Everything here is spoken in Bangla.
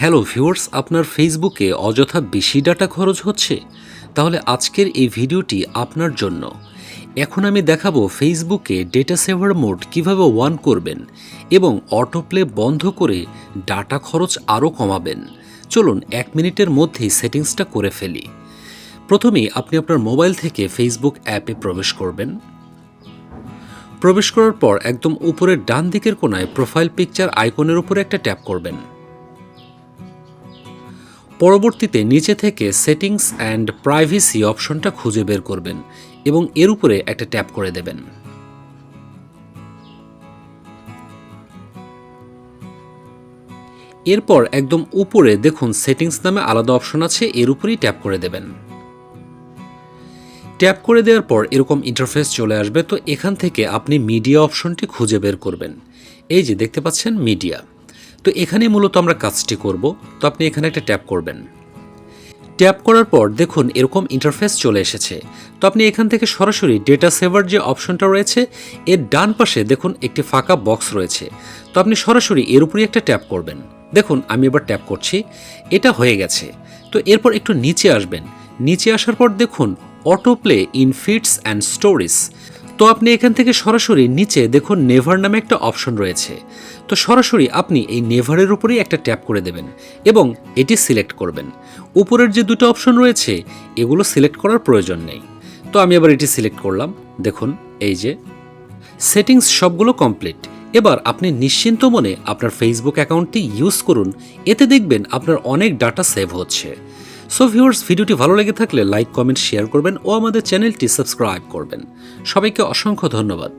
হ্যালো ভিউয়ার্স, আপনার ফেসবুকে অযথা বেশি ডাটা খরচ হচ্ছে? তাহলে আজকের এই ভিডিওটি আপনার জন্য। এখন আমি দেখাবো ফেসবুকে ডেটা সেভার মোড কিভাবে অন করবেন এবং অটোপ্লে বন্ধ করে ডাটা খরচ আরও কমাবেন। চলুন 1 মিনিটের মধ্যেই সেটিংসটা করে ফেলি। প্রথমেই আপনি আপনার মোবাইল থেকে ফেসবুক অ্যাপে প্রবেশ করবেন। প্রবেশ করার পর একদম উপরের ডান দিকের কোণায় প্রোফাইল পিকচার আইকনের উপরে একটা ট্যাপ করবেন। পরবর্তীতে নিচে থেকে সেটিংস অ্যান্ড প্রাইভেসি অপশনটা খুঁজে বের করবেন এবং এর উপরে একটা ট্যাপ করে দেবেন। এরপর একদম উপরে দেখুন সেটিংস নামে আলাদা অপশন আছে, এর উপরেই ট্যাপ করে দেবেন। ট্যাপ করে দেওয়ার পর এরকম ইন্টারফেস চলে আসবে। তো এখান থেকে আপনি মিডিয়া অপশনটি খুঁজে বের করবেন। এই যে দেখতে পাচ্ছেন মিডিয়া। তো এখানে মূলত আমরা কাজটি করব। তো আপনি এখানে একটা ট্যাপ করবেন। ট্যাপ করার পর দেখুন এরকম ইন্টারফেস চলে এসেছে। তো আপনি এখান থেকে সরাসরি ডেটা সেভার যে অপশনটা রয়েছে এর ডান পাশে দেখুন একটি ফাঁকা বক্স রয়েছে। তো আপনি সরাসরি এর উপরই একটা ট্যাপ করবেন। দেখুন আমি এবার ট্যাপ করছি, এটা হয়ে গেছে। তো এরপর একটু নিচে আসবেন। নিচে আসার পর দেখুন autoplay in feeds and stories. তো আপনি এখান থেকে সরাসরি নিচে দেখুন নেভার নামে একটা অপশন রয়েছে। তো সরাসরি আপনি এই নেভারের উপরেই একটা ট্যাপ করে দেবেন এবং এটি সিলেক্ট করবেন। উপরের যে দুটো অপশন রয়েছে এগুলো সিলেক্ট করার প্রয়োজন নেই। তো আমি আবার এটি সিলেক্ট করলাম। দেখুন এই যে সেটিংস সবগুলো কমপ্লিট। এবার আপনি নিশ্চিন্ত মনে আপনার ফেসবুক অ্যাকাউন্টটি ইউজ করুন, এতে দেখবেন আপনার অনেক ডাটা সেভ হচ্ছে। সো ভিউয়ার্স, ভিডিওটি ভালো লেগে থাকলে লাইক, কমেন্ট, শেয়ার করবেন ও আমাদের চ্যানেলটি সাবস্ক্রাইব করবেন। সবাইকে অসংখ্য ধন্যবাদ।